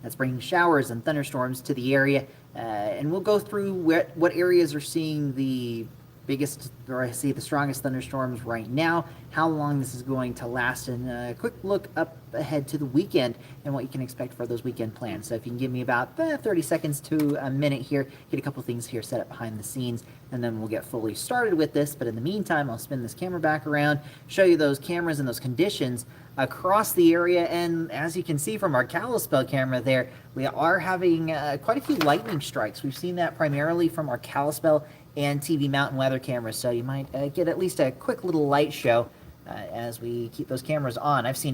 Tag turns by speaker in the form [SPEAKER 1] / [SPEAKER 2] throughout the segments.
[SPEAKER 1] that's bringing showers and thunderstorms to the area. And we'll go through what areas are seeing the biggest, or I see the strongest thunderstorms right now, how long this is going to last, and a quick look up ahead to the weekend and what you can expect for those weekend plans. So if you can give me about 30 seconds to a minute here, get a couple things here set up behind the scenes, and then we'll get fully started with this. But in the meantime, I'll spin this camera back around, show you those cameras and those conditions across the area. And as you can see from our Kalispell camera there, we are having quite a few lightning strikes. We've seen that primarily from our Kalispell and TV Mountain weather cameras, so you might get at least a quick little light show as we keep those cameras on. I've seen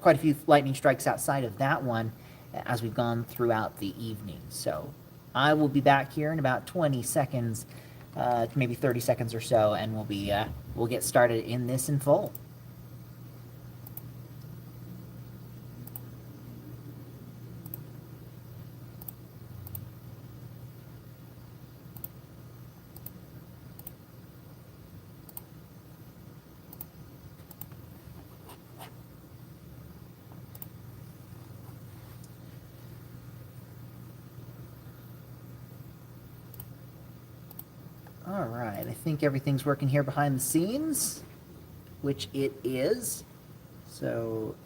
[SPEAKER 1] quite a few lightning strikes outside of that one as we've gone throughout the evening. So I will be back here in about 20 seconds, maybe 30 seconds or so, and we'll get started in this in full. All right, I think everything's working here behind the scenes, which it is. So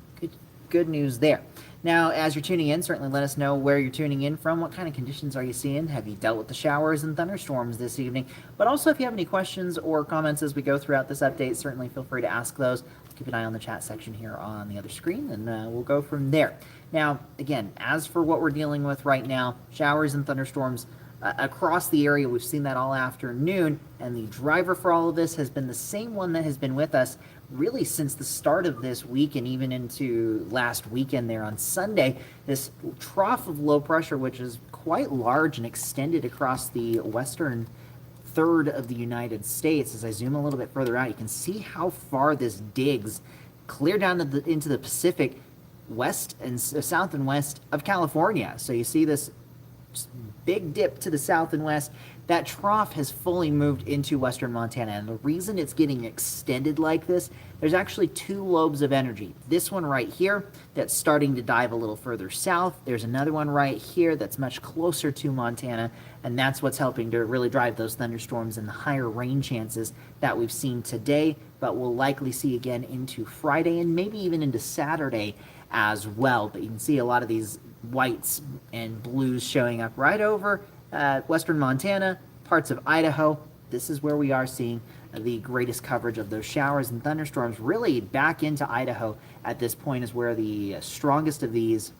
[SPEAKER 1] good news there. Now, as you're tuning in, certainly let us know where you're tuning in from. What kind of conditions are you seeing? Have you dealt with the showers and thunderstorms this evening? But also, if you have any questions or comments as we go throughout this update, certainly feel free to ask those. Keep an eye on the chat section here on the other screen, and we'll go from there. Now, again, as for what we're dealing with right now, showers and thunderstorms across the area. We've seen that all afternoon, and the driver for all of this has been the same one that has been with us really since the start of this week and even into last weekend there on Sunday. This trough of low pressure, which is quite large and extended across the western third of the United States. As I zoom a little bit further out, you can see how far this digs clear down into the Pacific west and south and west of California. So you see this big dip to the south and west. That trough has fully moved into western Montana, and the reason it's getting extended like this, there's actually two lobes of energy. This one right here that's starting to dive a little further south. There's another one right here that's much closer to Montana, and that's what's helping to really drive those thunderstorms and the higher rain chances that we've seen today, but we'll likely see again into Friday and maybe even into Saturday as well. But you can see a lot of these whites and blues showing up right over western Montana, parts of Idaho. This is where we are seeing the greatest coverage of those showers and thunderstorms. Really back into Idaho at this point is where the strongest of these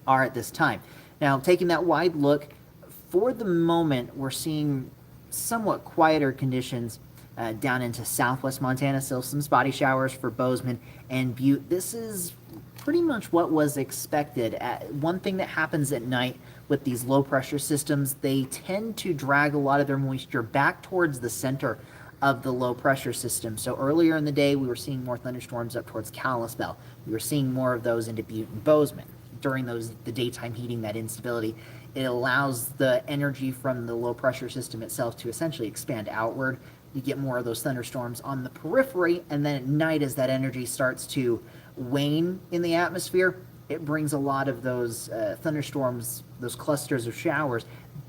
[SPEAKER 1] are at this time. Now, taking that wide look, for the moment we're seeing somewhat quieter conditions down into southwest Montana. Still some spotty showers for Bozeman and Butte. This is pretty much what was expected. One thing that happens at night with these low pressure systems, they tend to drag a lot of their moisture back towards the center of the low pressure system. So earlier in the day, we were seeing more thunderstorms up towards Kalispell. We were seeing more of those into Butte and Bozeman. During the daytime heating, that instability, it allows the energy from the low pressure system itself to essentially expand outward. You get more of those thunderstorms on the periphery, and then at night, as that energy starts to wane in the atmosphere, it brings a lot of those thunderstorms, those clusters of showers,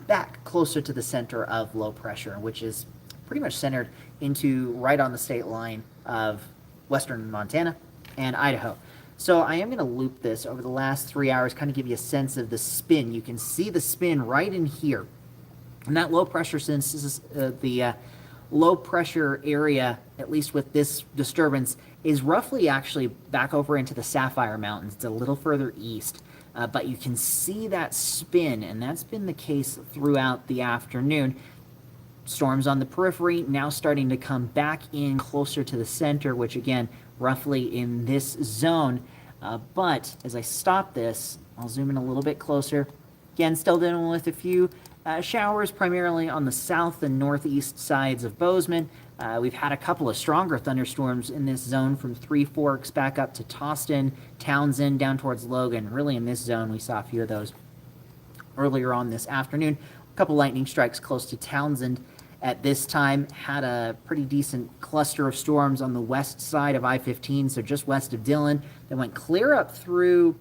[SPEAKER 1] back closer to the center of low pressure, which is pretty much centered into right on the state line of western Montana and Idaho. So I am going to loop this over the last 3 hours, kind of give you a sense of the spin. You can see the spin right in here. And that low pressure, since this is the low pressure area, at least with this disturbance, is roughly actually back over into the Sapphire Mountains. It's a little further east, but you can see that spin, and that's been the case throughout the afternoon. Storms on the periphery now starting to come back in closer to the center, which again, roughly in this zone. But as I stop this, I'll zoom in a little bit closer. Again, still dealing with a few showers primarily on the south and northeast sides of Bozeman. We've had a couple of stronger thunderstorms in this zone from Three Forks back up to Toston, Townsend, down towards Logan. Really in this zone, we saw a few of those earlier on this afternoon. A couple lightning strikes close to Townsend at this time. Had a pretty decent cluster of storms on the west side of I-15, so just west of Dillon, that went clear up through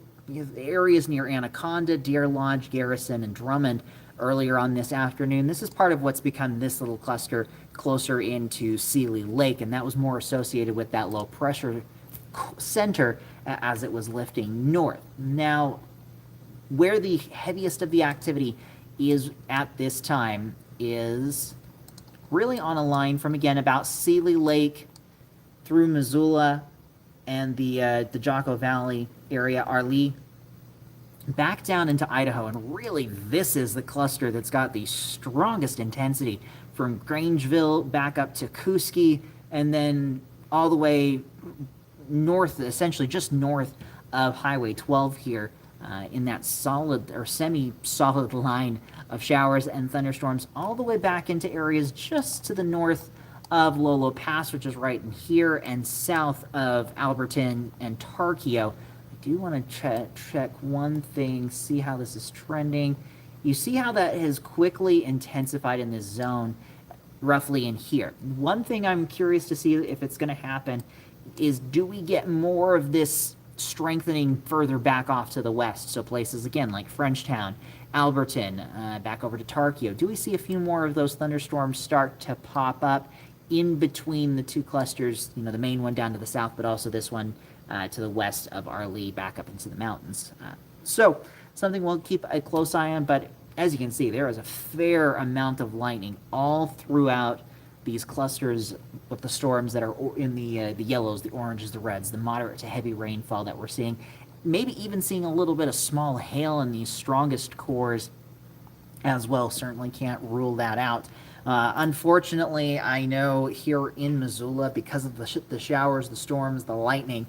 [SPEAKER 1] areas near Anaconda, Deer Lodge, Garrison, and Drummond earlier on this afternoon. This is part of what's become this little cluster closer into Seeley Lake, and that was more associated with that low pressure center as it was lifting north. Now, where the heaviest of the activity is at this time is really on a line from, again, about Seeley Lake through Missoula and the Jocko Valley area, Arlee, back down into Idaho. And really, this is the cluster that's got the strongest intensity, from Grangeville back up to Kuski, and then all the way north, essentially just north of Highway 12 here, in that solid or semi-solid line of showers and thunderstorms, all the way back into areas just to the north of Lolo Pass, which is right in here, and south of Alberton and Tarkio. I do want to check one thing, see how this is trending. You see how that has quickly intensified in this zone, roughly in here. One thing I'm curious to see if it's going to happen is, do we get more of this strengthening further back off to the west? So places, again, like Frenchtown, Alberton, back over to Tarkio. Do we see a few more of those thunderstorms start to pop up in between the two clusters, the main one down to the south, but also this one to the west of Arlee, back up into the mountains? So something we'll keep a close eye on, but as you can see, there is a fair amount of lightning all throughout these clusters with the storms that are in the yellows, the oranges, the reds, the moderate to heavy rainfall that we're seeing. Maybe even seeing a little bit of small hail in these strongest cores as well. Certainly can't rule that out. Unfortunately, I know here in Missoula, because of the showers, the storms, the lightning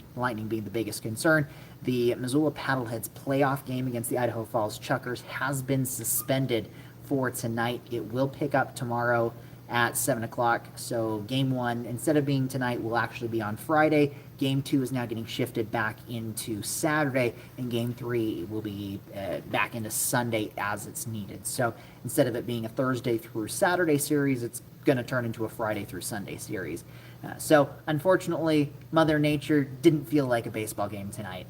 [SPEAKER 1] being the biggest concern, the Missoula Paddleheads playoff game against the Idaho Falls Chuckers has been suspended for tonight. It will pick up tomorrow at 7 o'clock. So game one, instead of being tonight, will actually be on Friday. Game two is now getting shifted back into Saturday, and game three will be back into Sunday as it's needed. So instead of it being a Thursday through Saturday series, it's going to turn into a Friday through Sunday series. So unfortunately, Mother Nature didn't feel like a baseball game tonight.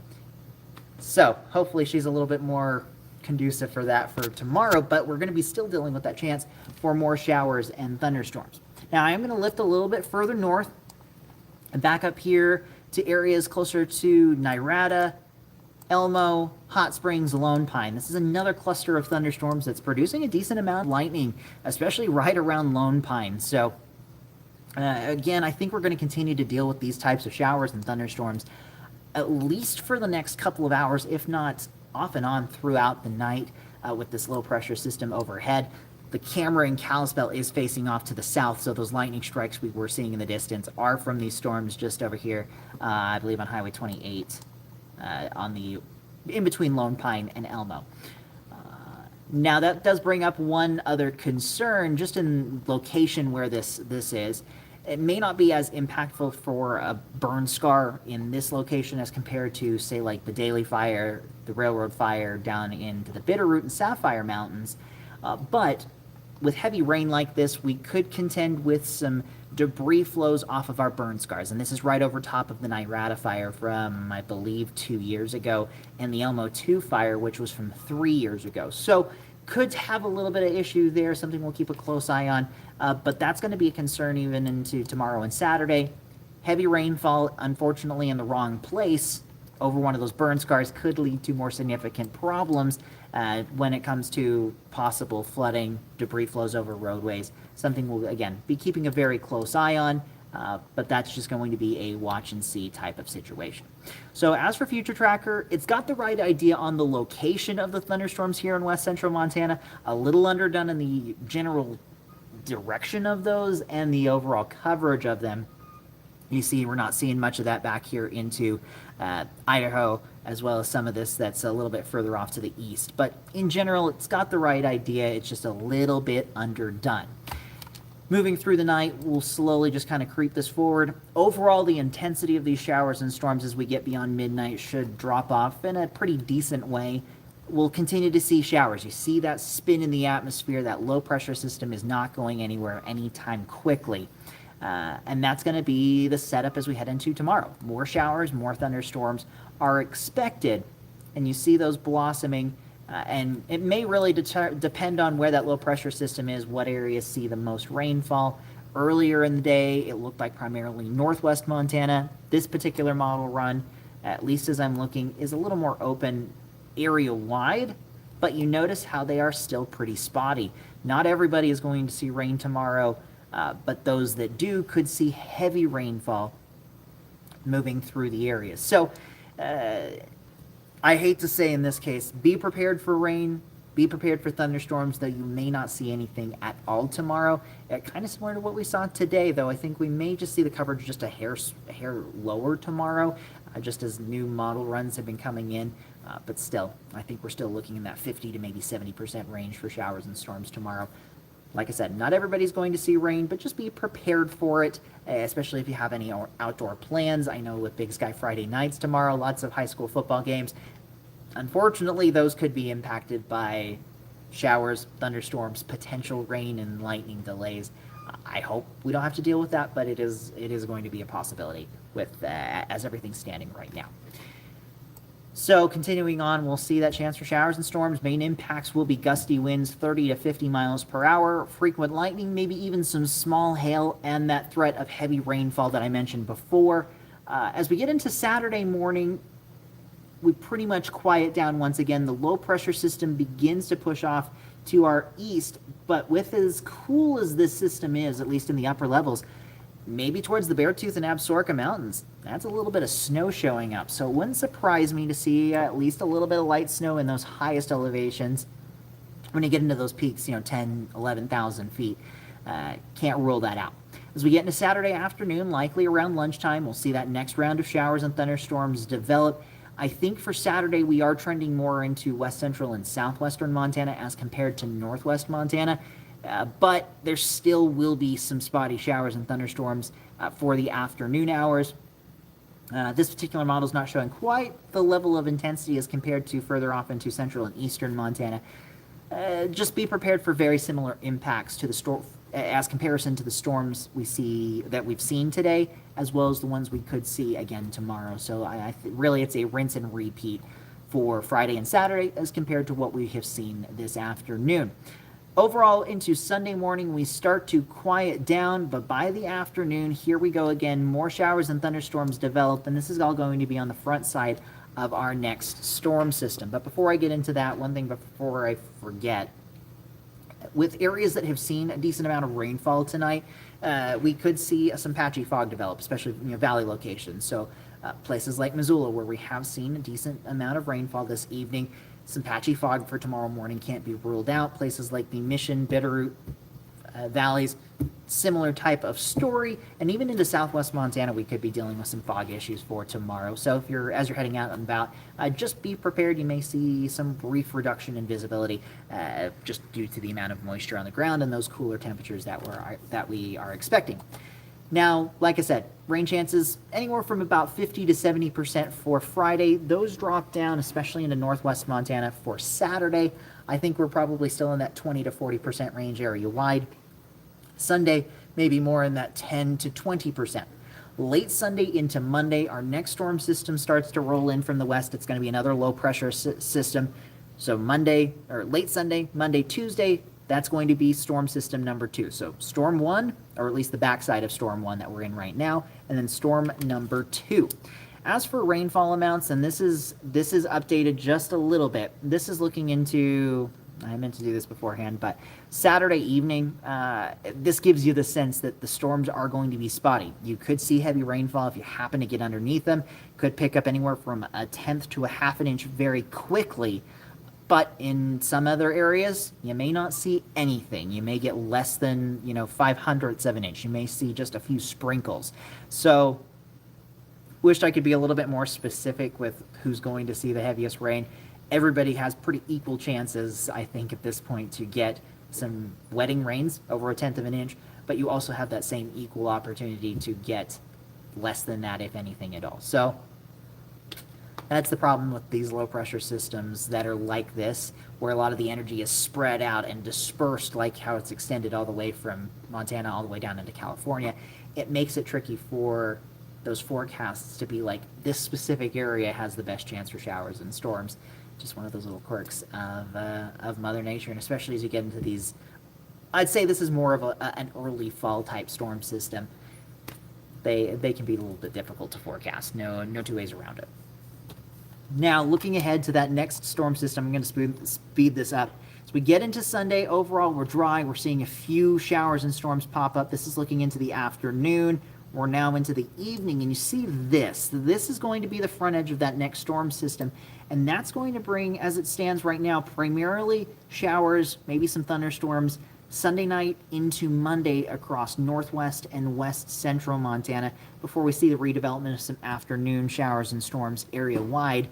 [SPEAKER 1] So hopefully she's a little bit more conducive for that for tomorrow, but we're going to be still dealing with that chance for more showers and thunderstorms. Now I am going to lift a little bit further north and back up here to areas closer to Nirada, Elmo, Hot Springs, Lone Pine. This is another cluster of thunderstorms that's producing a decent amount of lightning, especially right around Lone Pine. So again, I think we're going to continue to deal with these types of showers and thunderstorms at least for the next couple of hours, if not off and on throughout the night, with this low pressure system overhead. The camera in Kalispell is facing off to the south, so those lightning strikes we were seeing in the distance are from these storms just over here, I believe on Highway 28, in between Lone Pine and Elmo. Now that does bring up one other concern, just in location where this is. It may not be as impactful for a burn scar in this location as compared to, say, like the Daly Fire, the Railroad Fire down into the Bitterroot and Sapphire Mountains. But with heavy rain like this, we could contend with some debris flows off of our burn scars. And this is right over top of the Nirada Fire from, I believe, 2 years ago, and the Elmo 2 fire, which was from 3 years ago. So could have a little bit of issue there, something we'll keep a close eye on. But that's going to be a concern even into tomorrow and Saturday. Heavy rainfall, unfortunately, in the wrong place over one of those burn scars could lead to more significant problems when it comes to possible flooding, debris flows over roadways. Something we'll, again, be keeping a very close eye on, but that's just going to be a watch and see type of situation. So as for Future Tracker, it's got the right idea on the location of the thunderstorms here in west central Montana, a little underdone in the general direction of those and the overall coverage of them. You see, we're not seeing much of that back here into Idaho, as well as some of this that's a little bit further off to the east. But in general, it's got the right idea. It's just a little bit underdone. Moving through the night, we'll slowly just kind of creep this forward. Overall, the intensity of these showers and storms as we get beyond midnight should drop off in a pretty decent way. We'll continue to see showers. You see that spin in the atmosphere. That low pressure system is not going anywhere anytime quickly. And that's going to be the setup as we head into tomorrow. More showers, more thunderstorms are expected and you see those blossoming. And it may really depend on where that low pressure system is, what areas see the most rainfall. Earlier in the day, it looked like primarily northwest Montana. This particular model run, at least as I'm looking, is a little more open area wide, but you notice how they are still pretty spotty. Not everybody is going to see rain tomorrow, but those that do could see heavy rainfall moving through the areas. So I hate to say in this case, be prepared for rain, be prepared for thunderstorms, though you may not see anything at all tomorrow. Kind of similar to what we saw today, though. I think we may just see the coverage just a hair lower tomorrow, just as new model runs have been coming in. But still, I think we're still looking in that 50 to maybe 70% range for showers and storms tomorrow. Like I said, not everybody's going to see rain, but just be prepared for it, especially if you have any outdoor plans. I know with Big Sky Friday nights tomorrow, lots of high school football games. Unfortunately, those could be impacted by showers, thunderstorms, potential rain, and lightning delays. I hope we don't have to deal with that, but it is going to be a possibility with as everything's standing right now. So continuing on, we'll see that chance for showers and storms. Main impacts will be gusty winds, 30 to 50 miles per hour, frequent lightning, maybe even some small hail, and that threat of heavy rainfall that I mentioned before. As we get into Saturday morning, we pretty much quiet down once again. The low pressure system begins to push off to our east, but with as cool as this system is, at least in the upper levels, maybe towards the Beartooth and Absaroka Mountains, that's a little bit of snow showing up. So it wouldn't surprise me to see at least a little bit of light snow in those highest elevations when you get into those peaks, 10, 11,000 feet. Can't rule that out. As we get into Saturday afternoon, likely around lunchtime, we'll see that next round of showers and thunderstorms develop. I think for Saturday, we are trending more into west central and southwestern Montana as compared to northwest Montana. But there still will be some spotty showers and thunderstorms for the afternoon hours. This particular model is not showing quite the level of intensity as compared to further off into central and eastern Montana. Just be prepared for very similar impacts to the storm as comparison to the storms we've seen today, as well as the ones we could see again tomorrow. So really it's a rinse and repeat for Friday and Saturday as compared to what we have seen this afternoon. Overall, into Sunday morning, we start to quiet down, but by the afternoon, here we go again. More showers and thunderstorms develop, and this is all going to be on the front side of our next storm system. But before I get into that, one thing before I forget, with areas that have seen a decent amount of rainfall tonight, we could see some patchy fog develop, especially valley locations. So places like Missoula, where we have seen a decent amount of rainfall this evening, some patchy fog for tomorrow morning can't be ruled out. Places like the Mission, Bitterroot valleys, similar type of story. And even into southwest Montana, we could be dealing with some fog issues for tomorrow. So as you're heading out and about, just be prepared. You may see some brief reduction in visibility just due to the amount of moisture on the ground and those cooler temperatures that we are expecting. Now, like I said, rain chances anywhere from about 50 to 70% for Friday. Those drop down, especially into northwest Montana for Saturday. I think we're probably still in that 20 to 40% range area wide. Sunday, maybe more in that 10 to 20%. Late Sunday into Monday, our next storm system starts to roll in from the west. It's going to be another low pressure system. So late Sunday, Monday, Tuesday, that's going to be storm system number 2. So storm 1, or at least the backside of storm 1 that we're in right now, and then storm number 2. As for rainfall amounts, and this is updated just a little bit. This is looking into, I meant to do this beforehand, but Saturday evening, this gives you the sense that the storms are going to be spotty. You could see heavy rainfall if you happen to get underneath them. Could pick up anywhere from 1/10 to 1/2 inch very quickly. But in some other areas, you may not see anything. You may get less than 0.05 of an inch. You may see just a few sprinkles. So wished I could be a little bit more specific with who's going to see the heaviest rain. Everybody has pretty equal chances, I think, at this point to get some wetting rains over 1/10 of an inch, but you also have that same equal opportunity to get less than that, if anything at all. So that's the problem with these low pressure systems that are like this, where a lot of the energy is spread out and dispersed, like how it's extended all the way from Montana all the way down into California. It makes it tricky for those forecasts to be like, this specific area has the best chance for showers and storms. Just one of those little quirks of Mother Nature, and especially as you get into these, I'd say this is more of an early fall type storm system. They can be a little bit difficult to forecast. No two ways around it. Now, looking ahead to that next storm system, I'm going to speed this up. As we get into Sunday, overall, we're dry. We're seeing a few showers and storms pop up. This is looking into the afternoon. We're now into the evening, and you see this. This is going to be the front edge of that next storm system, and that's going to bring, as it stands right now, primarily showers, maybe some thunderstorms, Sunday night into Monday across northwest and west central Montana before we see the redevelopment of some afternoon showers and storms area-wide.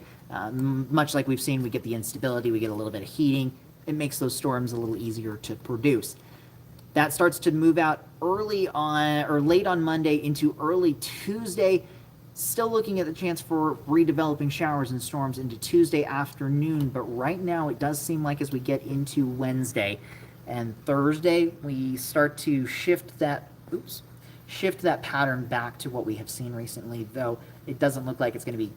[SPEAKER 1] Much like we've seen, we get the instability, we get a little bit of heating. It makes those storms a little easier to produce. That starts to move out early on or late on Monday into early Tuesday. Still looking at the chance for redeveloping showers and storms into Tuesday afternoon, but right now it does seem like as we get into Wednesday and Thursday, we start to shift that pattern back to what we have seen recently, though it doesn't look like it's going to be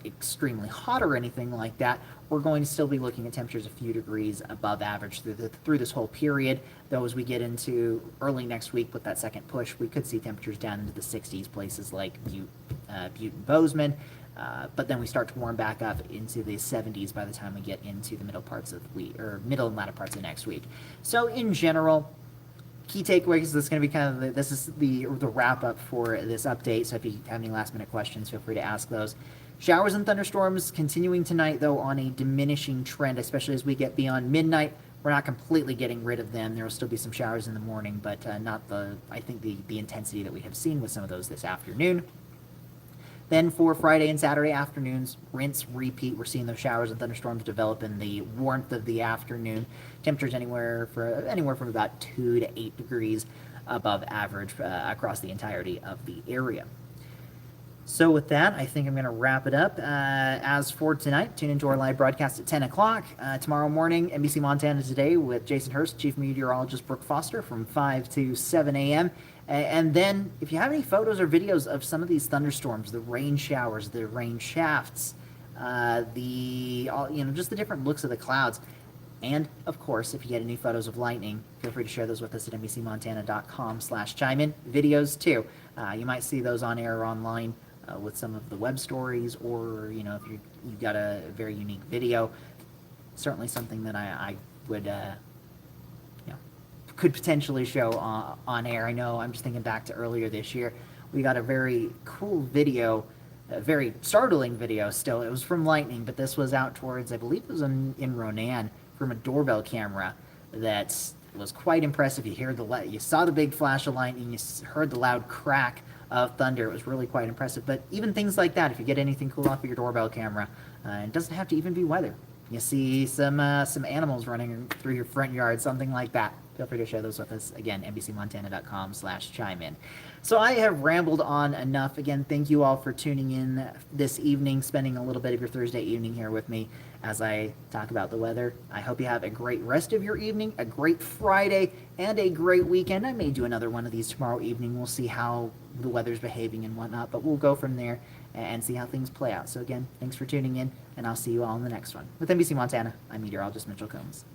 [SPEAKER 1] extremely hot or anything like that. We're going to still be looking at temperatures a few degrees above average through this whole period, though as we get into early next week with that second push, we could see temperatures down into the 60s, places like Butte and Bozeman, but then we start to warm back up into the 70s by the time we get into the middle and latter parts of next week. So in general, key takeaways, this is going to be this is the wrap up for this update. So if you have any last minute questions, feel free to ask those. Showers and thunderstorms continuing tonight, though, on a diminishing trend, especially as we get beyond midnight. We're not completely getting rid of them. There will still be some showers in the morning, but not the intensity that we have seen with some of those this afternoon. Then for Friday and Saturday afternoons, rinse, repeat. We're seeing those showers and thunderstorms develop in the warmth of the afternoon. Temperatures anywhere from about 2 to 8 degrees above average across the entirety of the area. So with that, I think I'm going to wrap it up. As for tonight, tune into our live broadcast at 10 o'clock. Tomorrow morning, NBC Montana Today with Jason Hurst, Chief Meteorologist Brooke Foster from 5 to 7 a.m. And then if you have any photos or videos of some of these thunderstorms, the rain showers, the rain shafts, just the different looks of the clouds, and of course, if you get any photos of lightning, feel free to share those with us at nbcmontana.com/chime-in. Videos too. You might see those on air or online with some of the web stories, or if you've got a very unique video, certainly something that I would could potentially show on air. I know, I'm just thinking back to earlier this year, we got a very cool video, a very startling video still. It was from lightning, but this was out towards, I believe it was in Ronan, from a doorbell camera that was quite impressive. You saw the big flash of lightning, you heard the loud crack of thunder. It was really quite impressive. But even things like that, if you get anything cool off of your doorbell camera, it doesn't have to even be weather. You see some animals running through your front yard, something like that. Feel free to share those with us. Again, nbcmontana.com/chime-in. So I have rambled on enough. Again, thank you all for tuning in this evening, spending a little bit of your Thursday evening here with me as I talk about the weather. I hope you have a great rest of your evening, a great Friday, and a great weekend. I may do another one of these tomorrow evening. We'll see how the weather's behaving and whatnot, but we'll go from there and see how things play out. So again, thanks for tuning in, and I'll see you all in the next one. With NBC Montana, I'm meteorologist Mitchell Combs.